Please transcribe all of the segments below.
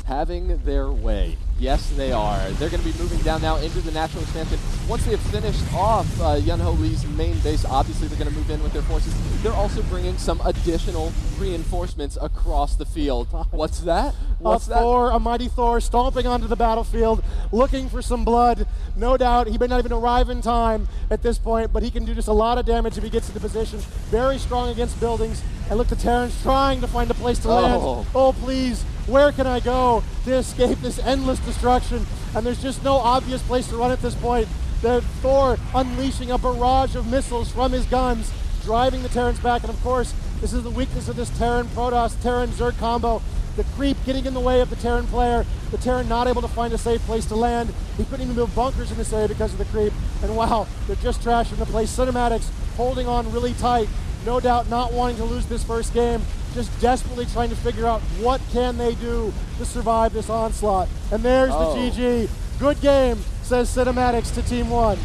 having their way. Yes, they are. They're going to be moving down now into the natural expansion. Once they have finished off Yeon Lee's main base, obviously they're going to move in with their forces. They're also bringing some additional reinforcements across the field. What's that? What's that? Thor, a mighty Thor, stomping onto the battlefield, looking for some blood. No doubt, he may not even arrive in time at this point, but he can do just a lot of damage if he gets into position. Very strong against buildings. And look, the Terrans trying to find a place to land. Oh, please, where can I go to escape this endless destruction? And there's just no obvious place to run at this point. The Thor unleashing a barrage of missiles from his guns, driving the Terrans back. And of course, this is the weakness of this Terran Protoss, Terran Zerg combo. The creep getting in the way of the Terran player, the Terran not able to find a safe place to land. He couldn't even build bunkers in this area because of the creep. And wow, they're just trashing the place. Cinematics holding on really tight. No doubt not wanting to lose this first game, just desperately trying to figure out what can they do to survive this onslaught. And there's the GG. Good game, says Cinematics to Team 1.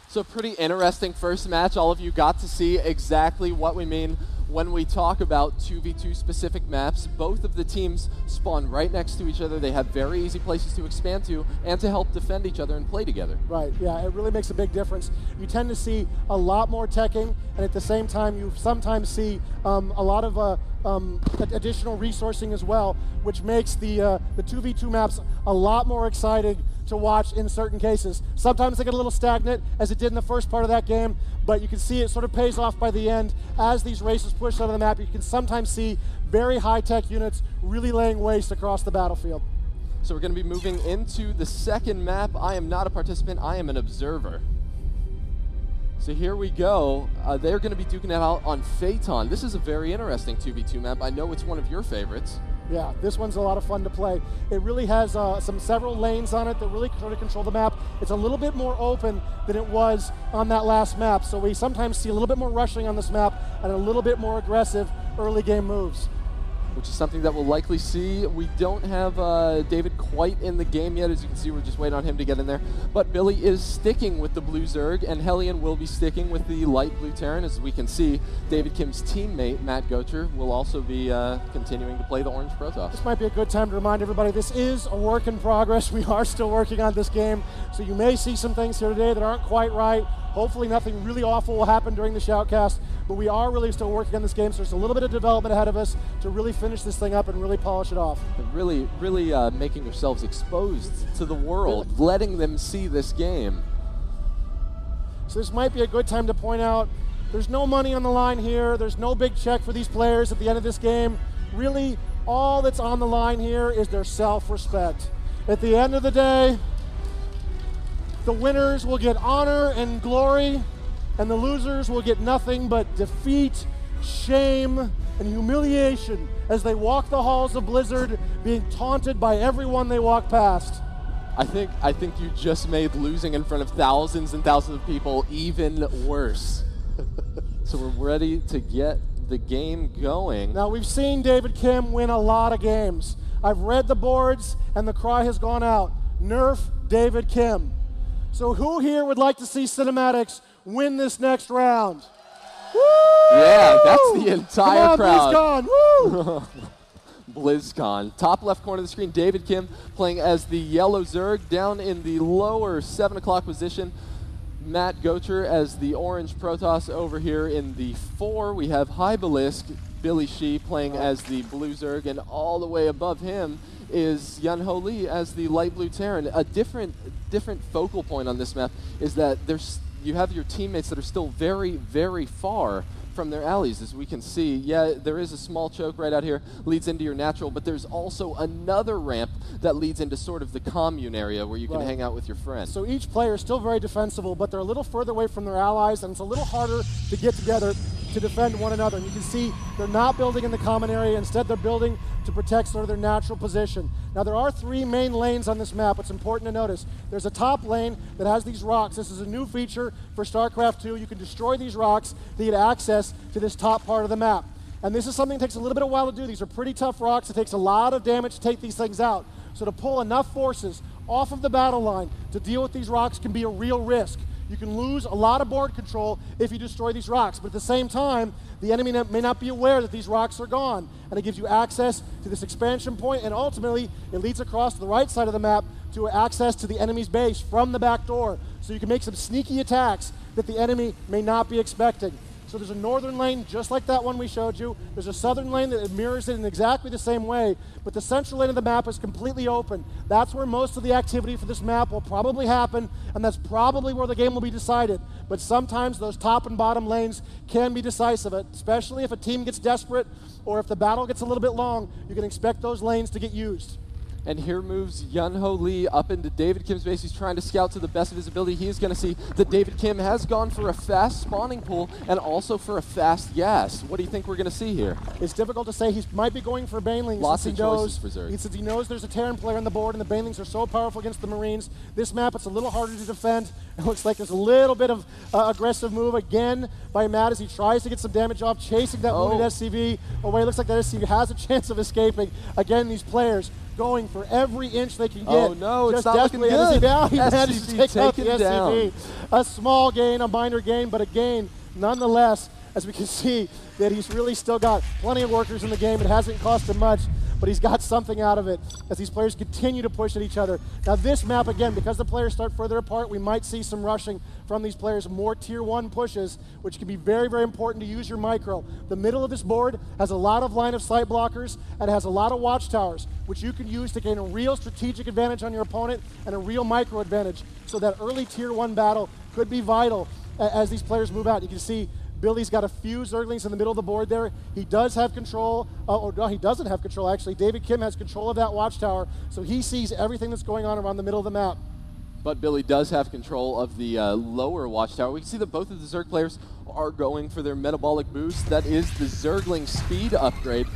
So pretty interesting first match. All of you got to see exactly what we mean when we talk about 2v2 specific maps. Both of the teams spawn right next to each other. They have very easy places to expand to and to help defend each other and play together. Right, yeah, it really makes a big difference. You tend to see a lot more teching, and at the same time you sometimes see a lot of additional resourcing as well, which makes the 2v2 maps a lot more exciting to watch in certain cases. Sometimes they get a little stagnant, as it did in the first part of that game, but you can see it sort of pays off by the end. As these races push out of the map, you can sometimes see very high-tech units really laying waste across the battlefield. So we're going to be moving into the second map. I am not a participant, I am an observer. So here we go. They're going to be duking it out on Phaeton. This is a very interesting 2v2 map. I know it's one of your favorites. Yeah, this one's a lot of fun to play. It really has several lanes on it that really sort of control the map. It's a little bit more open than it was on that last map, so we sometimes see a little bit more rushing on this map and a little bit more aggressive early game moves. Which is something that we'll likely see. We don't have David quite in the game yet. As you can see, we're just waiting on him to get in there. But Billy is sticking with the blue Zerg, and Hellion will be sticking with the light blue Terran. As we can see, David Kim's teammate, Matt Gocher, will also be continuing to play the orange Protoss. This might be a good time to remind everybody this is a work in progress. We are still working on this game, so you may see some things here today that aren't quite right. Hopefully nothing really awful will happen during the shoutcast, but we are really still working on this game, so there's a little bit of development ahead of us to really finish this thing up and really polish it off. And really making yourselves exposed to the world, letting them see this game. So this might be a good time to point out, there's no money on the line here, there's no big check for these players at the end of this game. Really, all that's on the line here is their self-respect. At the end of the day, the winners will get honor and glory, and the losers will get nothing but defeat, shame, and humiliation as they walk the halls of Blizzard, being taunted by everyone they walk past. I think you just made losing in front of thousands and thousands of people even worse. So we're ready to get the game going. Now, we've seen David Kim win a lot of games. I've read the boards, and the cry has gone out, nerf David Kim. So who here would like to see Cinematics win this next round? Woo! Yeah, that's the entire crowd. Come on, BlizzCon! Woo! BlizzCon. Top left corner of the screen, David Kim playing as the yellow Zerg. Down in the lower 7 o'clock position, Matt Gocher as the orange Protoss. Over here in the 4, we have Hybalisk, Billy Shee playing as the blue Zerg, and all the way above him is Yeon Lee as the light blue Terran. A different focal point on this map is that you have your teammates that are still very, very far from their allies. As we can see, yeah, there is a small choke right out here, leads into your natural, but there's also another ramp that leads into sort of the commune area where you can hang out with your friends. So each player is still very defensible, but they're a little further away from their allies, and it's a little harder to get together to defend one another. And you can see they're not building in the common area. Instead, they're building to protect sort of their natural position. Now, there are 3 main lanes on this map. It's important to notice. There's a top lane that has these rocks. This is a new feature for StarCraft 2. You can destroy these rocks to get access to this top part of the map. And this is something that takes a little bit of a while to do. These are pretty tough rocks. It takes a lot of damage to take these things out. So to pull enough forces off of the battle line to deal with these rocks can be a real risk. You can lose a lot of board control if you destroy these rocks, but at the same time, the enemy may not be aware that these rocks are gone, and it gives you access to this expansion point, and ultimately, it leads across to the right side of the map to access to the enemy's base from the back door, so you can make some sneaky attacks that the enemy may not be expecting. So there's a northern lane just like that one we showed you. There's a southern lane that mirrors it in exactly the same way, but the central lane of the map is completely open. That's where most of the activity for this map will probably happen, and that's probably where the game will be decided. But sometimes those top and bottom lanes can be decisive, especially if a team gets desperate or if the battle gets a little bit long, you can expect those lanes to get used. And here moves Yeon Lee up into David Kim's base. He's trying to scout to the best of his ability. He is going to see that David Kim has gone for a fast spawning pool and also for a fast gas. What do you think we're going to see here? It's difficult to say. He might be going for Banelings. Lots of choices for Zerg. Since he knows there's a Terran player on the board and the Banelings are so powerful against the Marines. This map, it's a little harder to defend. It looks like there's a little bit of aggressive move again by Matt as he tries to get some damage off, chasing that wounded SCV away. It looks like that SCV has a chance of escaping. Again, these players going for every inch they can get. Oh no, it's just not looking good. He managed to take out the SCV. A small gain, a minor gain, but a gain nonetheless, as we can see that he's really still got plenty of workers in the game. It hasn't cost him much, but he's got something out of it as these players continue to push at each other. Now this map, again, because the players start further apart, we might see some rushing from these players, more tier 1 pushes, which can be very, very important to use your micro. The middle of this board has a lot of line of sight blockers and has a lot of watchtowers, which you can use to gain a real strategic advantage on your opponent and a real micro advantage. So that early tier 1 battle could be vital as these players move out. You can see Billy's got a few Zerglings in the middle of the board there. He does have control, or no, he doesn't have control actually. David Kim has control of that watchtower, so he sees everything that's going on around the middle of the map. But Billy does have control of the lower watchtower. We can see that both of the Zerg players are going for their metabolic boost. That is the Zergling speed upgrade.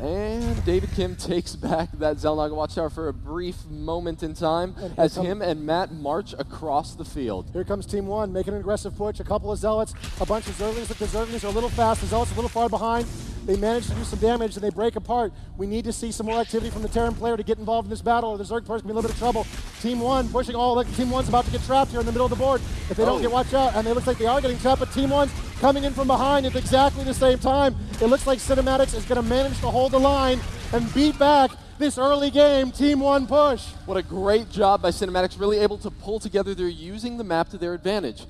And David Kim takes back that Xel'Naga watchtower for a brief moment in time as him and Matt march across the field. Here comes Team 1 making an aggressive push. A couple of Zealots, a bunch of Zerglings. Look, the Zerglings are a little fast. The Zealots are a little far behind. They manage to do some damage and they break apart. We need to see some more activity from the Terran player to get involved in this battle, or the Zerg player's going to be in a little bit of trouble. Team 1 pushing all, like Team 1's about to get trapped here in the middle of the board. If they don't get watch out, and they look like they are getting trapped, but Team 1's coming in from behind at exactly the same time. It looks like Cinematics is going to manage to hold the line and beat back this early game Team 1 push. What a great job by Cinematics, really able to pull together. They're using the map to their advantage.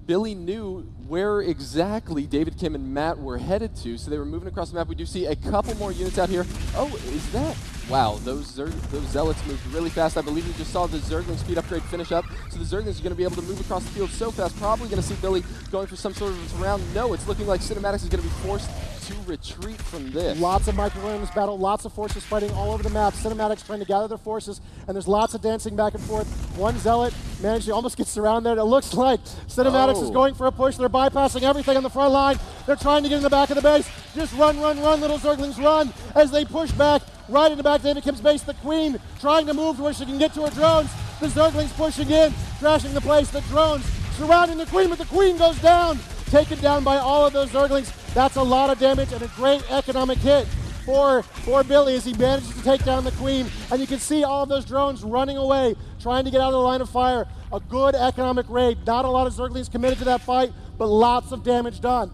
Billy knew where exactly David Kim and Matt were headed to, so they were moving across the map. We do see a couple more units out here. Oh, is that? Wow, those Zealots moved really fast. I believe we just saw the Zergling speed upgrade finish up, so the Zerglings are going to be able to move across the field so fast. Probably going to see Billy going for some sort of round. No, it's looking like Cinematics is going to be forced to retreat from this. Lots of micro in this battle, lots of forces fighting all over the map. Cinematics trying to gather their forces, and there's lots of dancing back and forth. One Zealot managed to almost get surrounded. It looks like Cinematics is going for a push. They're bypassing everything on the front line. They're trying to get in the back of the base. Just run, run, run, little Zerglings, run as they push back right in the back of David Kim's base. The Queen trying to move to where she can get to her drones. The Zerglings pushing in, trashing the place. The drones surrounding the Queen, but the Queen goes down. Taken down by all of those Zerglings. That's a lot of damage and a great economic hit for Billy as he manages to take down the Queen. And you can see all of those drones running away, trying to get out of the line of fire. A good economic raid. Not a lot of Zerglings committed to that fight, but lots of damage done.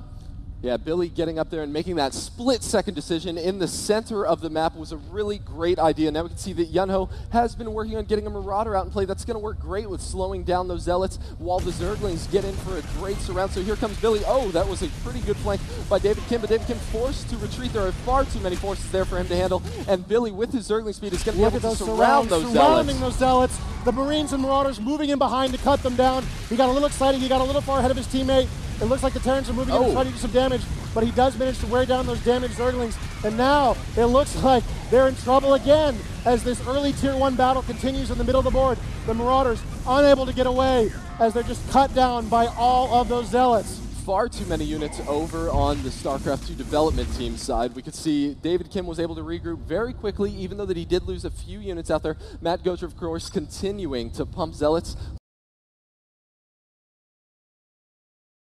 Yeah, Billy getting up there and making that split-second decision in the center of the map was a really great idea. Now we can see that Yeon has been working on getting a Marauder out in play. That's going to work great with slowing down those Zealots while the Zerglings get in for a great surround. So here comes Billy. Oh, that was a pretty good flank by David Kim, but David Kim forced to retreat. There are far too many forces there for him to handle, and Billy, with his Zergling speed, is going to be able to surround those Zealots. Surrounding those Zealots. The Marines and Marauders moving in behind to cut them down. He got a little excited. He got a little far ahead of his teammate. It looks like the Terrans are moving in to try to do some damage, but he does manage to wear down those damaged Zerglings. And now it looks like they're in trouble again as this early Tier 1 battle continues in the middle of the board. The Marauders unable to get away as they're just cut down by all of those Zealots. Far too many units over on the StarCraft 2 development team side. We could see David Kim was able to regroup very quickly, even though that he did lose a few units out there. Matt Gocher, of course, continuing to pump Zealots.